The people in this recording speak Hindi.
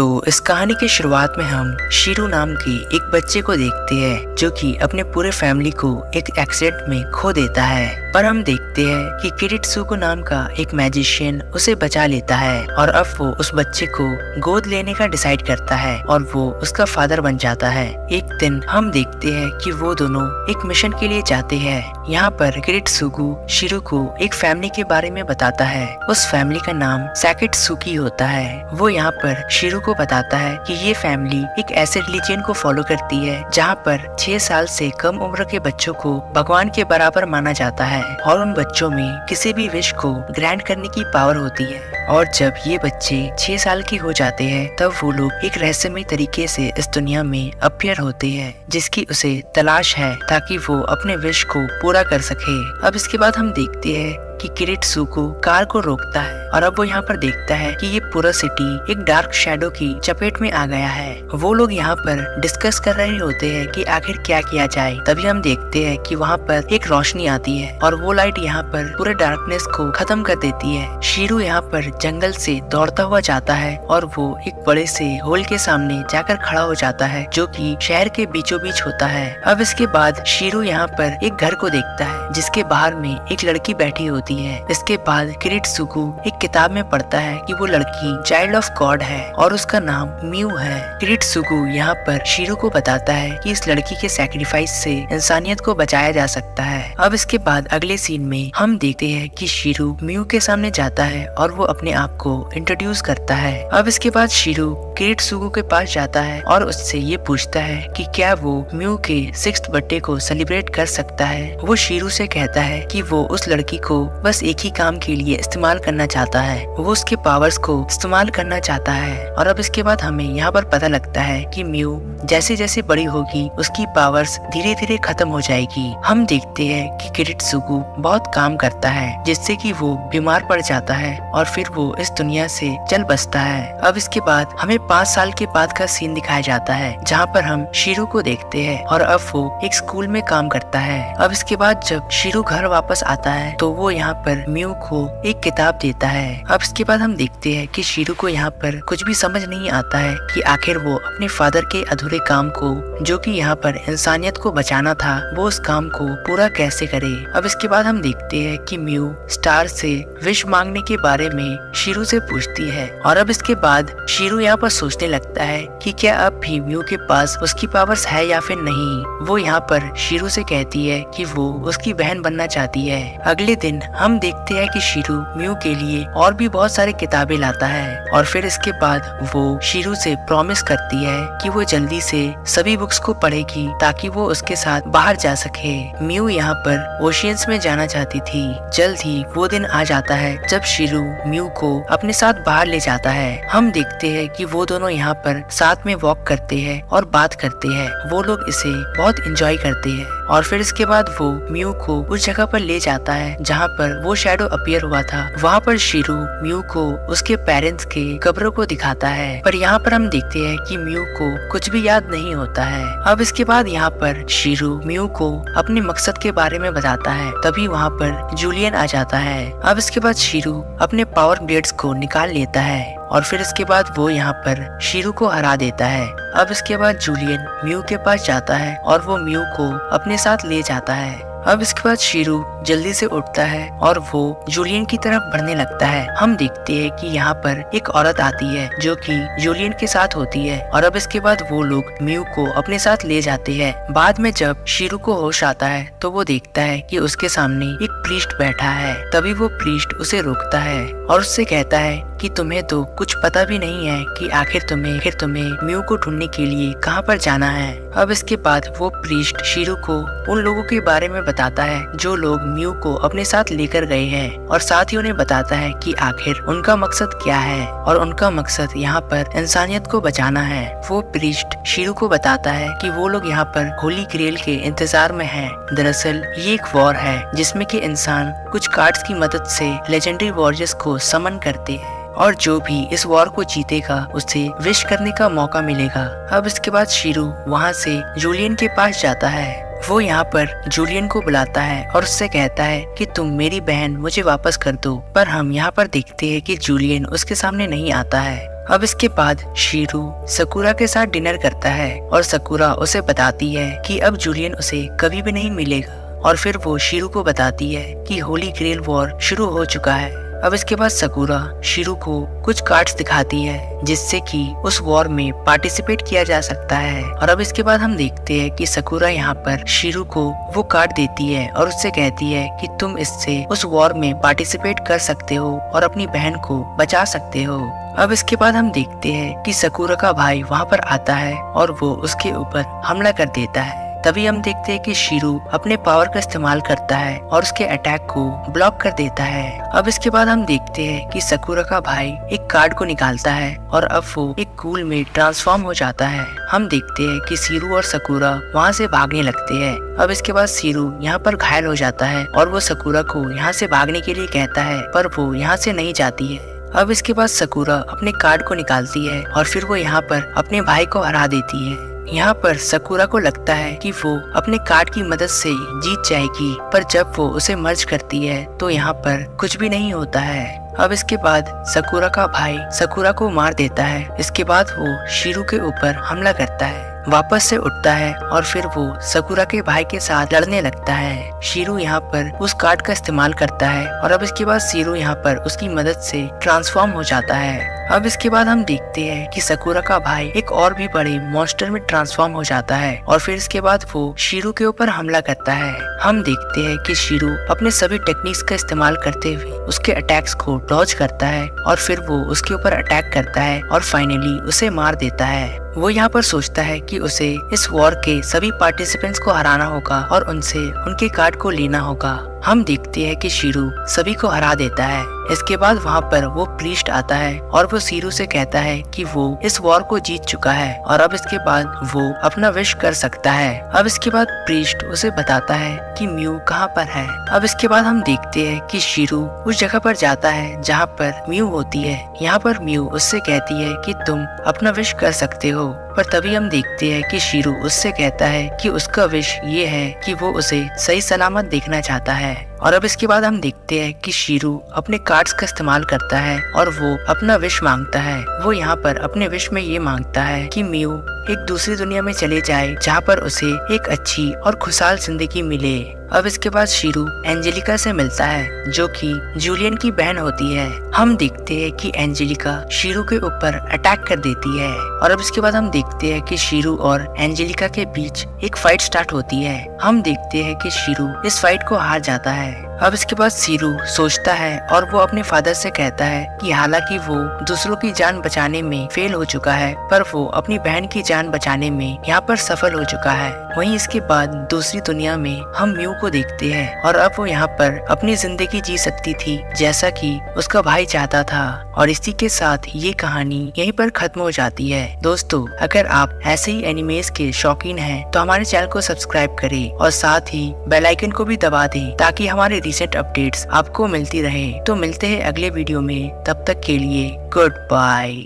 तो इस कहानी की शुरुआत में हम शीरू नाम के एक बच्चे को देखते हैं जो कि अपने पूरे फैमिली को एक एक्सीडेंट में खो देता है। पर हम देखते हैं कि किरीटसुगो नाम का एक मैजिशियन उसे बचा लेता है और अब वो उस बच्चे को गोद लेने का डिसाइड करता है और वो उसका फादर बन जाता है। एक दिन हम देखते हैं कि वो दोनों एक मिशन के लिए जाते हैं। यहाँ पर किरीटसुगो शीरू को एक फैमिली के बारे में बताता है। उस फैमिली का नाम सैकिटसुकी होता है। वो यहाँ पर शीरू को बताता है कि ये फैमिली एक ऐसे रिलीजन को फॉलो करती है जहाँ पर 6 साल से कम उम्र के बच्चों को भगवान के बराबर माना जाता है और उन बच्चों में किसी भी विश को ग्रांट करने की पावर होती है। और जब ये बच्चे 6 साल के हो जाते हैं तब वो लोग एक रहस्यमय तरीके से इस दुनिया में अपीयर होते हैं जिसकी उसे तलाश है ताकि वो अपने विश को पूरा कर सके। अब इसके बाद हम देखते हैं कि किरीटसुगो कार को रोकता है और अब वो यहाँ पर देखता है कि ये पूरा सिटी एक डार्क शैडो की चपेट में आ गया है। वो लोग यहाँ पर डिस्कस कर रहे होते हैं कि आखिर क्या किया जाए। तभी हम देखते हैं कि वहाँ पर एक रोशनी आती है और वो लाइट यहाँ पर पूरे डार्कनेस को खत्म कर देती है। शीरू यहाँ पर जंगल से दौड़ता हुआ जाता है और वो एक बड़े से होल के सामने जाकर खड़ा हो जाता है जो कि शहर के बीचों बीच होता है। अब इसके बाद शीरू यहाँ पर एक घर को देखता है जिसके बाहर में एक लड़की बैठी होती है। इसके बाद किरीटसुगो एक किताब में पढ़ता है कि वो लड़की चाइल्ड ऑफ गॉड है और उसका नाम म्यू है। किरीटसुगो यहाँ पर शीरू को बताता है कि इस लड़की के सैक्रिफाइस से इंसानियत को बचाया जा सकता है। अब इसके बाद अगले सीन में हम देखते हैं कि शीरू म्यू के सामने जाता है और वो अपने आप को इंट्रोड्यूस करता है। अब इसके बाद शीरू किरीटसुगो के पास जाता है और उससे ये पूछता है कि क्या वो म्यू के 6th बर्थडे को सेलिब्रेट कर सकता है। वो शीरू से कहता है कि वो उस लड़की को बस एक ही काम के लिए इस्तेमाल करना चाहता है। वो उसके पावर्स को इस्तेमाल करना चाहता है। और अब इसके बाद हमें यहाँ पर पता लगता है कि म्यू जैसे जैसे बड़ी होगी उसकी पावर्स धीरे धीरे खत्म हो जाएगी। हम देखते हैं कि किरीटसुगो बहुत काम करता है जिससे कि वो बीमार पड़ जाता है और फिर वो इस दुनिया से चल बसता है। अब इसके बाद हमें 5 साल के बाद का सीन दिखाया जाता है जहाँ पर हम शीरू को देखते हैं और अब वो एक स्कूल में काम करता है। अब इसके बाद जब शीरू घर वापस आता है तो वो यहाँ पर म्यू को एक किताब देता है। अब इसके बाद हम देखते हैं कि शीरू को यहाँ पर कुछ भी समझ नहीं आता है कि आखिर वो अपने फादर के अधूरे काम को जो कि यहाँ पर इंसानियत को बचाना था वो उस काम को पूरा कैसे करे। अब इसके बाद हम देखते हैं कि म्यू स्टार से विश मांगने के बारे में शीरू से पूछती है और अब इसके बाद शीरू यहाँ पर सोचने लगता है कि क्या अब भी म्यू के पास उसकी पावर्स है या फिर नहीं। वो यहाँ पर शीरू से कहती है कि वो उसकी बहन बनना चाहती है। अगले दिन हम देखते हैं कि शीरू म्यू के लिए और भी बहुत सारी किताबें लाता है और फिर इसके बाद वो शीरू से प्रॉमिस करती है कि वो जल्दी से सभी बुक्स को पढ़ेगी ताकि वो उसके साथ बाहर जा सके। म्यू यहाँ पर ओशियंस में जाना चाहती थी। जल्द ही वो दिन आ जाता है जब शीरू म्यू को अपने साथ बाहर ले जाता है। हम देखते हैं कि वो दोनों यहाँ पर साथ में वॉक करते हैं और बात करते हैं। वो लोग इसे बहुत एंजॉय करते हैं और फिर इसके बाद वो म्यू को उस जगह पर ले जाता है जहाँ पर वो शैडो अपीयर हुआ था। वहाँ पर शीरू म्यू को उसके पेरेंट्स के कब्रों को दिखाता है पर यहाँ पर हम देखते हैं कि म्यू को कुछ भी याद नहीं होता है। अब इसके बाद यहाँ पर शीरू म्यू को अपने मकसद के बारे में बताता है। तभी वहाँ पर जूलियन आ जाता है। अब इसके बाद शीरू अपने पावर ब्लेड्स को निकाल लेता है और फिर इसके बाद वो यहाँ पर शीरू को हरा देता है। अब इसके बाद जूलियन म्यू के पास जाता है और वो म्यू को अपने साथ ले जाता है। अब इसके बाद शीरू जल्दी से उठता है और वो जूलियन की तरफ बढ़ने लगता है। हम देखते हैं कि यहाँ पर एक औरत आती है जो कि जूलियन के साथ होती है और अब इसके बाद वो लोग म्यू को अपने साथ ले जाते हैं। बाद में जब शीरू को होश आता है तो वो देखता है कि उसके सामने एक प्रीस्ट बैठा है। तभी वो प्रीस्ट उसे रोकता है और उससे कहता है कि तुम्हें तो कुछ पता भी नहीं है कि आखिर तुम्हें म्यू को ढूंढने के लिए कहाँ पर जाना है। अब इसके बाद वो प्रीस्ट शीरू को उन लोगों के बारे में बताता है जो लोग म्यू को अपने साथ लेकर गए हैं और साथ ही उन्हें बताता है कि आखिर उनका मकसद क्या है और उनका मकसद यहाँ पर इंसानियत को बचाना है। वो प्रीस्ट शीरू को बताता है कि वो लोग यहाँ पर होली ग्रेल के इंतजार में हैं। दरअसल ये एक वॉर है जिसमें कि इंसान कुछ कार्ड्स की मदद से लेजेंडरी वॉरियर्स को समन करते हैं और जो भी इस वॉर को जीतेगा उसे विश करने का मौका मिलेगा। अब इसके बाद शीरू वहाँ से जूलियन के पास जाता है। वो यहाँ पर जूलियन को बुलाता है और उससे कहता है कि तुम मेरी बहन मुझे वापस कर दो। पर हम यहाँ पर देखते हैं कि जूलियन उसके सामने नहीं आता है अब इसके बाद शीरू सकुरा के साथ डिनर करता है और सकुरा उसे बताती है कि अब जूलियन उसे कभी भी नहीं मिलेगा, और फिर वो शीरू को बताती है कि होली ग्रेल वॉर शुरू हो चुका है। अब इसके बाद सकुरा शीरू को कुछ कार्ड्स दिखाती है जिससे कि उस वॉर में पार्टिसिपेट किया जा सकता है। और अब इसके बाद हम देखते हैं कि सकुरा यहाँ पर शीरू को वो कार्ड देती है और उससे कहती है कि तुम इससे उस वॉर में पार्टिसिपेट कर सकते हो और अपनी बहन को बचा सकते हो। अब इसके बाद हम देखते हैं कि सकुरा का भाई वहाँ पर आता है और वो उसके ऊपर हमला कर देता है। तभी हम देखते हैं कि शीरू अपने पावर का इस्तेमाल करता है और उसके अटैक को ब्लॉक कर देता है। अब इसके बाद हम देखते हैं कि सकुरा का भाई एक कार्ड को निकालता है और अब वो एक कूल में ट्रांसफॉर्म हो जाता है। हम देखते हैं कि शीरू और सकुरा वहाँ से भागने लगते हैं। अब इसके बाद शीरू यहाँ पर घायल हो जाता है और वो सकुरा को यहाँ से भागने के लिए कहता है, पर वो यहाँ से नहीं जाती है। अब इसके बाद सकुरा अपने कार्ड को निकालती है और फिर वो यहाँ पर अपने भाई को हरा देती है। यहाँ पर सकुरा को लगता है कि वो अपने कार्ड की मदद से जीत जाएगी, पर जब वो उसे मर्ज करती है तो यहाँ पर कुछ भी नहीं होता है। अब इसके बाद सकुरा का भाई सकुरा को मार देता है। इसके बाद वो शीरू के ऊपर हमला करता है, वापस से उठता है और फिर वो सकुरा के भाई के साथ लड़ने लगता है। शीरू यहाँ पर उस कार्ड का इस्तेमाल करता है और अब इसके बाद शीरू यहाँ पर उसकी मदद से ट्रांसफॉर्म हो जाता है। अब इसके बाद हम देखते हैं कि सकुरा का भाई एक और भी बड़े मॉन्स्टर में ट्रांसफॉर्म हो जाता है और फिर इसके बाद वो शीरू के ऊपर हमला करता है। हम देखते हैं कि शीरू अपने सभी टेक्निक्स का इस्तेमाल करते हुए उसके अटैक्स को डॉज करता है और फिर वो उसके ऊपर अटैक करता है और फाइनली उसे मार देता है। वो यहाँ पर सोचता है कि उसे इस वॉर के सभी पार्टिसिपेंट्स को हराना होगा और उनसे उनके कार्ड को लेना होगा। हम देखते हैं कि शीरू सभी को हरा देता है। इसके बाद वहाँ पर वो प्रीस्ट आता है और वो शीरू से कहता है कि वो इस वॉर को जीत चुका है और अब इसके बाद वो अपना विश कर सकता है। अब इसके बाद प्रीस्ट उसे बताता है कि म्यू कहाँ पर है। अब इसके बाद हम देखते हैं कि शीरू उस जगह पर जाता है जहाँ पर म्यू होती है। यहाँ पर म्यू उससे कहती है कि तुम अपना विश कर सकते हो, पर तभी हम देखते हैं कि शीरू उससे कहता है कि उसका विश ये है कि वो उसे सही सलामत देखना चाहता है। और अब इसके बाद हम देखते हैं कि शीरू अपने कार्ड्स का इस्तेमाल करता है और वो अपना विश मांगता है। वो यहाँ पर अपने विश में ये मांगता है कि म्यू एक दूसरी दुनिया में चले जाए जहाँ पर उसे एक अच्छी और खुशहाल जिंदगी मिले। अब इसके बाद शीरू एंजेलिका से मिलता है जो कि जूलियन की बहन होती है। हम देखते हैं कि एंजेलिका शीरू के ऊपर अटैक कर देती है और अब इसके बाद हम देखते हैं कि शीरू और एंजेलिका के बीच एक फाइट स्टार्ट होती है। हम देखते हैं कि शीरू इस फाइट को हार जाता है। अब इसके बाद शीरू सोचता है और वो अपने फादर से कहता है कि हालांकि वो दूसरों की जान बचाने में फेल हो चुका है, पर वो अपनी बहन की जान बचाने में यहाँ पर सफल हो चुका है। वहीं इसके बाद दूसरी दुनिया में हम म्यू को देखते हैं और अब वो यहाँ पर अपनी जिंदगी जी सकती थी जैसा कि उसका भाई चाहता था। और इसी के साथ ये कहानी यहीं पर खत्म हो जाती है। दोस्तों, अगर आप ऐसे ही एनिमेस के शौकीन हैं तो हमारे चैनल को सब्सक्राइब करें और साथ ही बेल आइकन को भी दबा दें ताकि हमारे रिसेंट अपडेट्स आपको मिलती रहे। तो मिलते हैं अगले वीडियो में, तब तक के लिए गुड बाय।